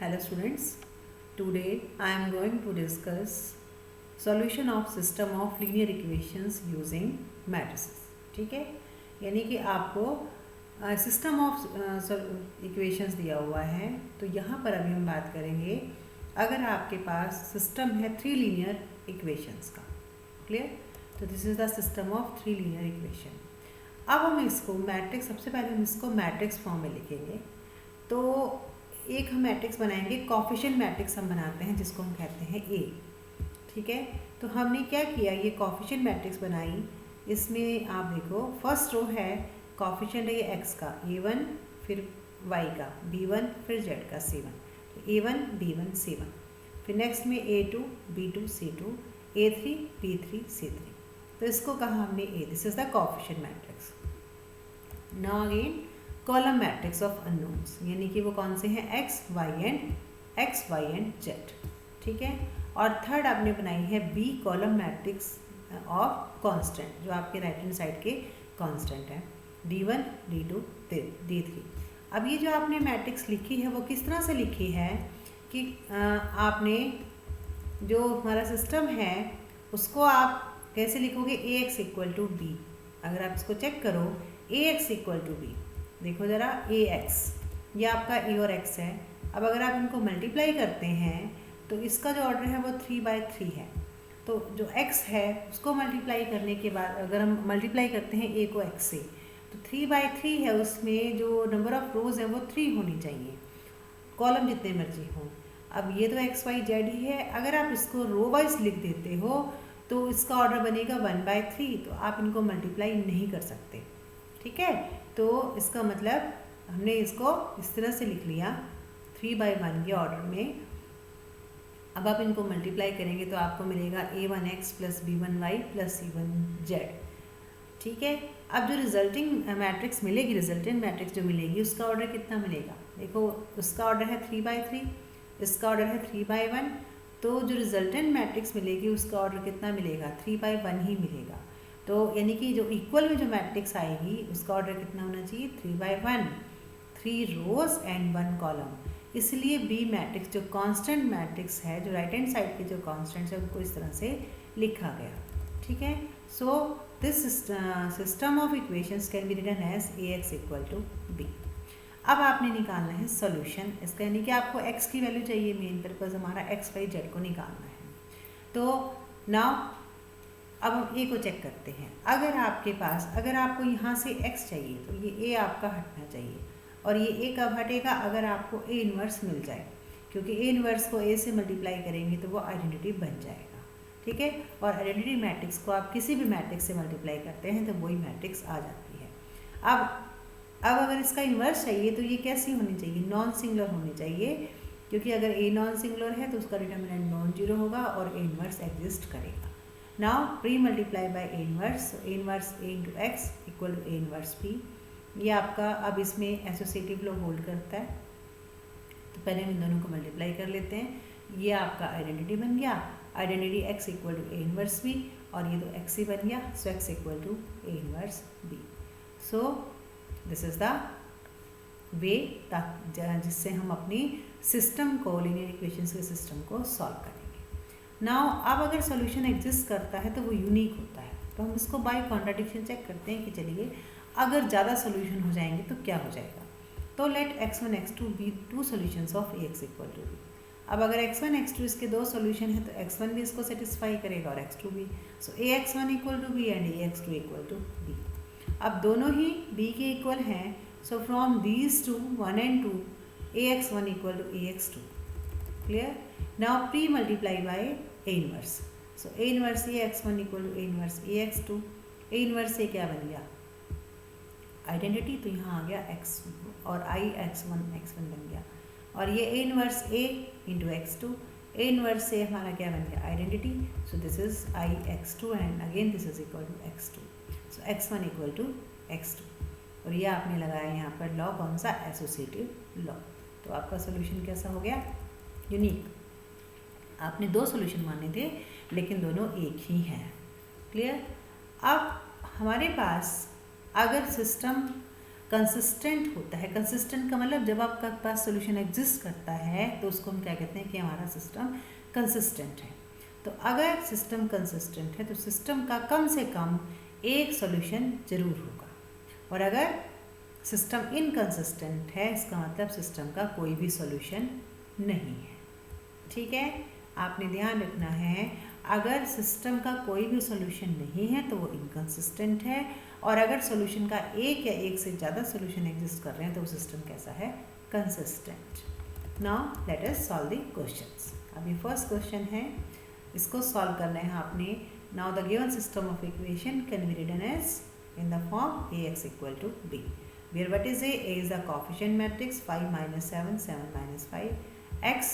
Hello students, today I am going to discuss solution of system of linear equations using matrices. ठीक है, यानी कि आपको system of equations दिया हुआ है। तो यहाँ पर अभी हम बात करेंगे अगर आपके पास सिस्टम है 3 लीनियर इक्वेशंस का। क्लियर? तो this is the system of 3 linear equation. अब हम इसको मैट्रिक्स, सबसे पहले हम इसको मैट्रिक्स फॉर्म में लिखेंगे। तो एक हम मैट्रिक्स बनाएंगे, कोफिशिएंट मैट्रिक्स हम बनाते हैं जिसको हम कहते हैं ए। ठीक है, तो हमने क्या किया, ये कोफिशिएंट मैट्रिक्स बनाई। इसमें आप देखो फर्स्ट रो है, कोफिशिएंट है ये एक्स का a1, फिर y का b1, फिर z का c1। तो a1 b1 c1, फिर नेक्स्ट में a2 b2 c2, a3 b3 c3। तो इसको कहा हमने A, this is the coefficient matrix. Now again column matrix of unknowns, यानी कि वो कौन से हैं, एक्स वाई एंड जेड। ठीक है, और थर्ड आपने बनाई है B column matrix of constant, जो आपके राइट हैंड साइड के कांस्टेंट है, d1 d2 d3। अब ये जो आपने मैट्रिक्स लिखी है वो किस तरह से लिखी है कि आपने जो हमारा सिस्टम है उसको आप कैसे लिखोगे, ए एक्स इक्वल टू बी। अगर आप इसको चेक करो, ए एक्स इक्वल टू बी, देखो ज़रा, ए एक्स ये आपका ए और एक्स है। अब अगर आप इनको मल्टीप्लाई करते हैं तो इसका जो ऑर्डर है वो 3/3 है। तो जो x है उसको मल्टीप्लाई करने के बाद अगर हम मल्टीप्लाई करते हैं a को x से, तो 3/3 है, उसमें जो नंबर ऑफ रोज है वो 3 होनी चाहिए, कॉलम जितने मर्जी हों। अब ये तो एक्स वाई जेड ही है, अगर आप इसको रो वाइज लिख देते हो तो इसका ऑर्डर बनेगा 1/3, तो आप इनको मल्टीप्लाई नहीं कर सकते। ठीक है, तो इसका मतलब हमने इसको इस तरह से लिख लिया 3/1 के ऑर्डर में। अब आप इनको मल्टीप्लाई करेंगे तो आपको मिलेगा a1x + b1y + c1z। ठीक है, अब जो रिजल्टिंग मैट्रिक्स मिलेगी, रिजल्टेंट मैट्रिक्स जो मिलेगी उसका ऑर्डर कितना मिलेगा, देखो उसका ऑर्डर है 3/3, इसका ऑर्डर है 3/1। तो जो रिजल्टेंट मैट्रिक्स मिलेगी उसका ऑर्डर कितना मिलेगा, 3/1 ही मिलेगा। तो यानी कि जो इक्वल में जो मैट्रिक्स आएगी उसका ऑर्डर कितना होना चाहिए, 3/1, 3 रोज एंड 1 कॉलम। इसलिए बी मैट्रिक्स जो कांस्टेंट मैट्रिक्स है, जो राइट हैंड साइड के जो कांस्टेंट्स है उनको इस तरह से लिखा गया। ठीक है, so this system of equations can be written as ax = b। अब आपने निकालना है सॉल्यूशन इसका, यानी कि आपको x की वैल्यू चाहिए, मेन पर्पज हमारा x y z को निकालना है। तो नाउ अब हम ए को चेक करते हैं। अगर आपके पास, अगर आपको यहाँ से x चाहिए तो ये a आपका हटना चाहिए, और ये a कब हटेगा, अगर आपको a इन्वर्स मिल जाए, क्योंकि a इन्वर्स को a से मल्टीप्लाई करेंगे तो वो आइडेंटिटी बन जाएगा। ठीक है, और आइडेंटिटी मैट्रिक्स को आप किसी भी मैट्रिक्स से मल्टीप्लाई करते हैं तो वही मैट्रिक्स आ जाती है। अब अगर इसका इन्वर्स चाहिए तो ये कैसी होनी चाहिए, नॉन सिंगुलर होनी चाहिए, क्योंकि अगर a नॉन सिंगुलर है तो उसका डिटर्मिनेंट नॉन जीरो होगा और a इन्वर्स एग्जिस्ट करेगा। Now pre multiply by a inverse, a inverse a × x = a inverse b। ये आपका अब इसमें एसोसिएटिव लॉ होल्ड करता है, तो पहले हम इन दोनों को मल्टीप्लाई कर लेते हैं। ये आपका आइडेंटिटी बन गया, identity x = a inverse b, और ये तो x ही बन गया, सो x = a inverse b। So this is the way जिससे हम अपनी सिस्टम को, लीनियर इक्वेशंस के सिस्टम को सॉल्व करेंगे। नाउ अब अगर सॉल्यूशन एग्जिस्ट करता है तो वो यूनिक होता है, तो हम इसको बाय कॉन्ट्राडिक्शन चेक करते हैं कि चलिए अगर ज़्यादा सॉल्यूशन हो जाएंगे तो क्या हो जाएगा। तो let x1 x2 be 2 solutions of ax = b। अब अगर x1 x2 इसके 2 सॉल्यूशन है तो x1 भी इसको सेटिस्फाई करेगा और x2 भी। सो ax1 = b and ax2 = b। अब दोनों ही b के इक्वल हैं, so from these two 1 and 2 ax1 = ax2। Clear? Now pre multiply by a inverse, so a inverse ax1 = a inverse ax2। a inverse से क्या बन गया, identity, तो यहाँ आ गया x और i x1 बन गया, और ये a inverse a × x2, a inverse से हमारा क्या बन गया, identity, so this is i x2 and again this is equal to x2, so x1 = x2। और ये आपने लगाया यहाँ पर लॉ, कौन सा, एसोसिएटिव लॉ। तो आपका सोल्यूशन कैसा हो गया, यूनिक। आपने 2 सॉल्यूशन माने थे लेकिन दोनों एक ही हैं। क्लियर? अब हमारे पास अगर सिस्टम कंसिस्टेंट होता है। कंसिस्टेंट का मतलब जब आपका पास सोल्यूशन एग्जिस्ट करता है तो उसको हम क्या कहते हैं कि हमारा सिस्टम कंसिस्टेंट है। तो अगर सिस्टम कंसिस्टेंट है तो सिस्टम का कम से कम एक सोल्यूशन जरूर होगा, और अगर सिस्टम इनकंसिस्टेंट है इसका मतलब सिस्टम का कोई भी सॉल्यूशन नहीं है। ठीक है, आपने ध्यान रखना है, अगर सिस्टम का कोई भी सॉल्यूशन नहीं है तो वो इनकंसिस्टेंट है, और अगर सॉल्यूशन का एक या एक से ज़्यादा सॉल्यूशन एग्जिस्ट कर रहे हैं तो वो सिस्टम कैसा है, consistent. Now let us solve the questions. अभी फर्स्ट क्वेश्चन है, इसको सॉल्व करना है आपने। Now the given system of equation can be written as in the form Ax equal to B, where what is A? A is the coefficient matrix 5 minus 7, 7 minus 5, X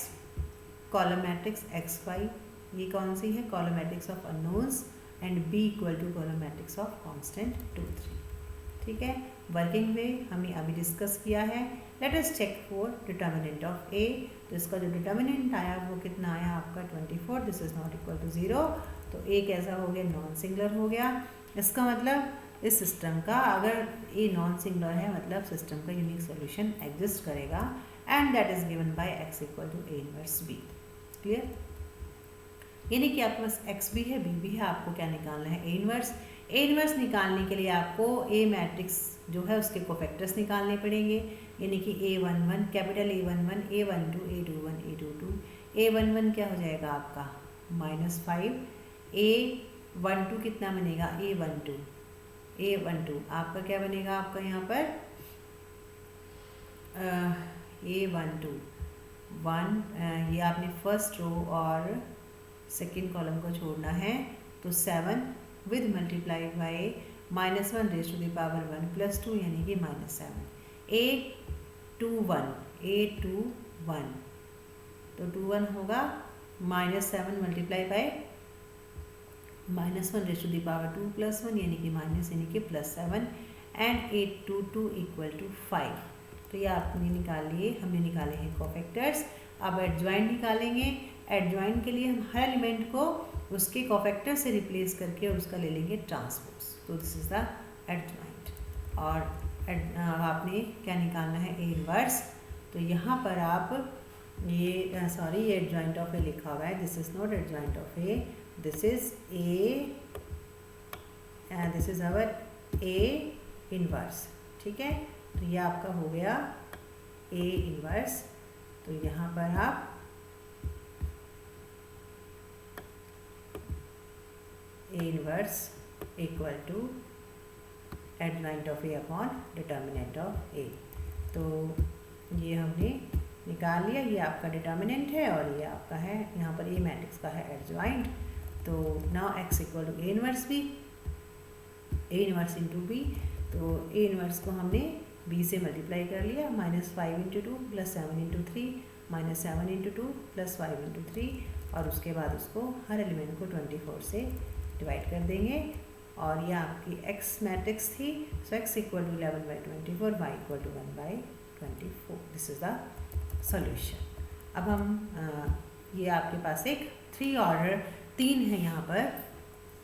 column matrix XY, ये कौन सी है, column matrix of unknowns, and B equal to column matrix of constant 2 3। ठीक है, working वे हमने अभी discuss किया है। Let us check for determinant of A। तो इसका जो डिटर्मिनेंट आया वो कितना आया आपका 24, this is not equal to 0। तो A कैसा हो गया, नॉन सिंगुलर हो गया। इसका मतलब इस सिस्टम का अगर ए नॉन सिंगुलर है मतलब सिस्टम का यूनिक सॉल्यूशन एग्जिस्ट करेगा, and that is given by x equal to a inverse b। Clear, यानी कि आपके पास x भी है b भी है, आपको क्या निकालना है, a इनवर्स। a इनवर्स निकालने के लिए आपको a मैट्रिक्स जो है उसके कोफैक्टर्स निकालने पड़ेंगे, यानी कि a11 capital A11 A12 A21 A22। A11 क्या हो जाएगा आपका -5, A12 कितना बनेगा A12 आपका क्या बनेगा, आपका यहाँ पर A12 1, ये आपने फर्स्ट रो और सेकंड कॉलम को छोड़ना है, तो 7 with multiply by -1 raise to the power 1 + 2 यानी कि -7। A21 तो 21 होगा -7 multiply by -1 raise to the power 2 + 1 यानी कि माइनस यानी कि +7, एंड 822 = 5। तो ये आपने निकाल लिए, हमने निकाले हैं कोफैक्टर्स। अब एडजॉइंट निकालेंगे। एडजॉइंट के लिए हम हर एलिमेंट को उसके कोफैक्टर से रिप्लेस करके उसका ले लेंगे ट्रांसपोज, तो दिस इज द एडजॉइंट। और आपने क्या निकालना है, ए इनवर्स। तो यहाँ पर आप ये एडजॉइंट ऑफ ए लिखा हुआ है, this is not adjoint of A, this is A and this is our A inverse। ठीक है, तो ये आपका हो गया A इनवर्स। तो यहाँ पर आप A inverse equal to adjoint of A upon determinant of A। तो ये हमने निकाल लिया, ये आपका डिटर्मिनेंट है और ये आपका है यहाँ पर A मैट्रिक्स का है एडजॉइंट। तो now x equal to A inverse b, A inverse into B. तो ए इनवर्स को हमने b से मल्टीप्लाई कर लिया, -5 × 2 + 7 × 3 -7 × 2 + 5 × 3, और उसके बाद उसको हर एलिमेंट को 24 से डिवाइड कर देंगे, और ये आपकी x मैट्रिक्स थी। So x equal to 11/24, y equal to 1/24। This is the solution. अब हम ये आपके पास एक 3 ऑर्डर 3 है यहाँ पर।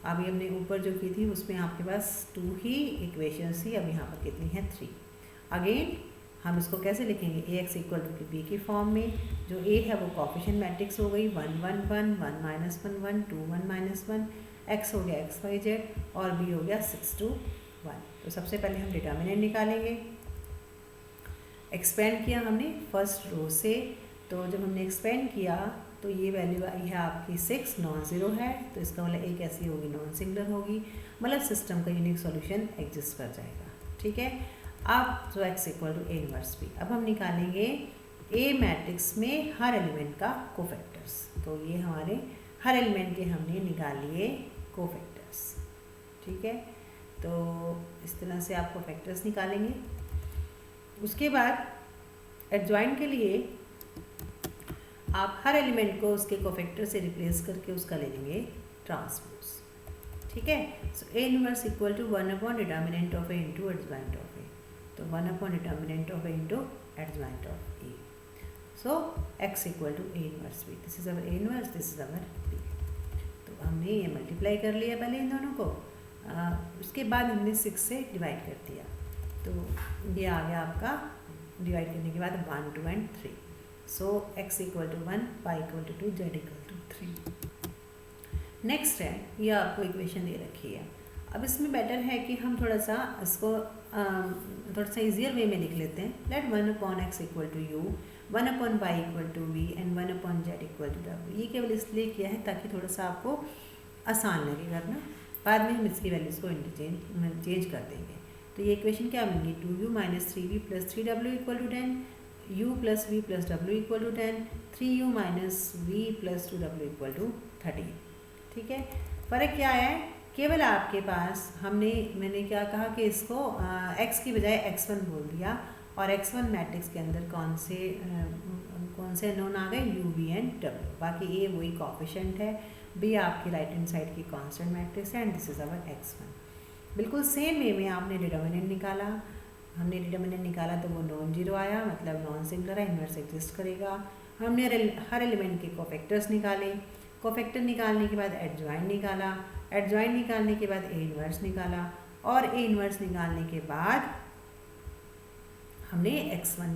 अभी हमने ऊपर जो की थी उसमें आपके पास 2 ही इक्वेशंस थी, अब यहाँ पर कितनी है 3। अगेन हम इसको कैसे लिखेंगे, Ax इक्वल टू b की फॉर्म में। जो A है वो कोफिशिएंट मैट्रिक्स हो गई 1 1 1 1 -1 1 2 1 -1, x हो गया XYZ और B हो गया 6 2 1। तो सबसे पहले हम डिटर्मिनेंट निकालेंगे। एक्सपेंड किया हमने फर्स्ट रो से, तो जब हमने एक्सपेंड किया तो ये वैल्यू आई है आपकी 6, नॉन ज़ीरो है, तो इसका मतलब A कैसी होगी, नॉन सिंगुलर होगी, मतलब सिस्टम का यूनिक सॉल्यूशन एग्जिस्ट कर जाएगा। ठीक है, अब जो x equal to A inverse B. अब हम निकालेंगे A मैट्रिक्स में हर एलिमेंट का कोफैक्टर्स। तो ये हमारे हर एलिमेंट के हमने निकाल लिए कोफैक्टर्स। ठीक है, तो इस तरह से आप कोफैक्टर्स निकालेंगे। उसके बाद एडजॉइंट के लिए आप हर एलिमेंट को उसके कोफैक्टर से रिप्लेस करके उसका ले लेंगे ट्रांसपोज। ठीक है, so A inverse equal to 1 upon determinant of A into adjoint of A. तो 1 upon determinant of A into adjoint of A. So x equal to A inverse B, this is our A inverse, this is our B. तो हमने ये multiply कर लिया पहले इन दोनों को, उसके बाद हमने 6 से डिवाइड कर दिया। तो ये आ गया आपका डिवाइड करने के बाद 1, 2 and 3। So x equal to 1, y equal to 2, z equal to 3। Next है, ये आपको इक्वेशन दे रखी है। अब इसमें बेटर है कि हम थोड़ा सा इसको थोड़ा सा ईजियर वे में लिख लेते हैं। Let 1/x equal to u, 1/y equal to v and 1/z equal to w। ये केवल इसलिए किया है ताकि थोड़ा सा आपको आसान लगे करना, बाद में हम इसकी वैल्यूज़ को चेंज कर देंगे। तो ये इक्वेशन क्या बनेगी, 2u minus 3v plus 3w equal to 10, u plus v plus w equal to 10, 3u minus v plus 2w equal to 13। ठीक है, फ़र्क क्या है, केवल आपके पास मैंने क्या कहा कि इसको x की बजाय x1 बोल दिया, और x1 मैट्रिक्स के अंदर कौन से नोन आ गए, u, v एंड w। बाकी a वही कोएफिशिएंट है, b आपकी राइट हैंड साइड की कांस्टेंट मैट्रिक्स है, and this is our x1। बिल्कुल सेम वे में आपने डिटर्मिनेंट निकाला, हमने डिटर्मिनेंट निकाला तो वो नॉन जीरो आया, मतलब नॉन सिंगुलर है, इन्वर्स एग्जिस्ट करेगा। हमने हर एलिमेंट के कोफैक्टर्स निकाले, कोफैक्टर निकालने के बाद एडजॉइंट निकाला, एडजॉइंट निकालने के बाद ए इन्वर्स निकाला, और ए इन्वर्स निकालने के बाद हमने x1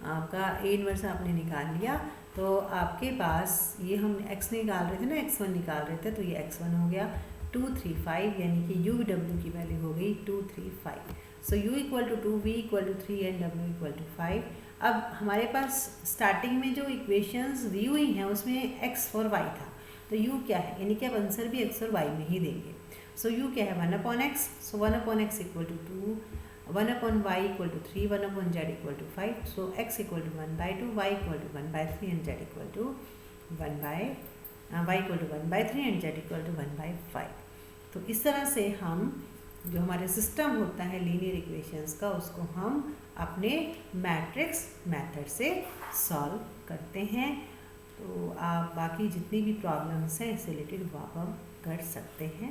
आपका ए इन्वर्स आपने निकाल लिया। तो आपके पास ये हम x निकाल रहे थे ना, x1 निकाल रहे थे, तो ये x1 हो गया 2, 3, 5, यानी कि u w की वैल्यू हो गई 2, 3, 5। So u equal to 2, v equal to 3 and w equal to 5। अब हमारे पास स्टार्टिंग में जो इक्वेशंस दी हुई हैं उसमें x और y था, तो u क्या है, यानी कि अब आंसर भी x और y में ही देंगे। सो u क्या है, 1/x, so 1/x equal to 2, 1/y equal to 3, 1/z equal to 5। So x equal to 1/2, y equal to 1/3 and z equal to 1/y equal to 1/3 and z equal to 1/5। तो इस तरह से हम जो हमारे सिस्टम होता है लीनियर इक्वेशंस का, उसको हम अपने मैट्रिक्स मेथड से सॉल्व करते हैं। तो आप बाकी जितनी भी प्रॉब्लम्स हैं इससे रिलेटेड वो आप कर सकते हैं।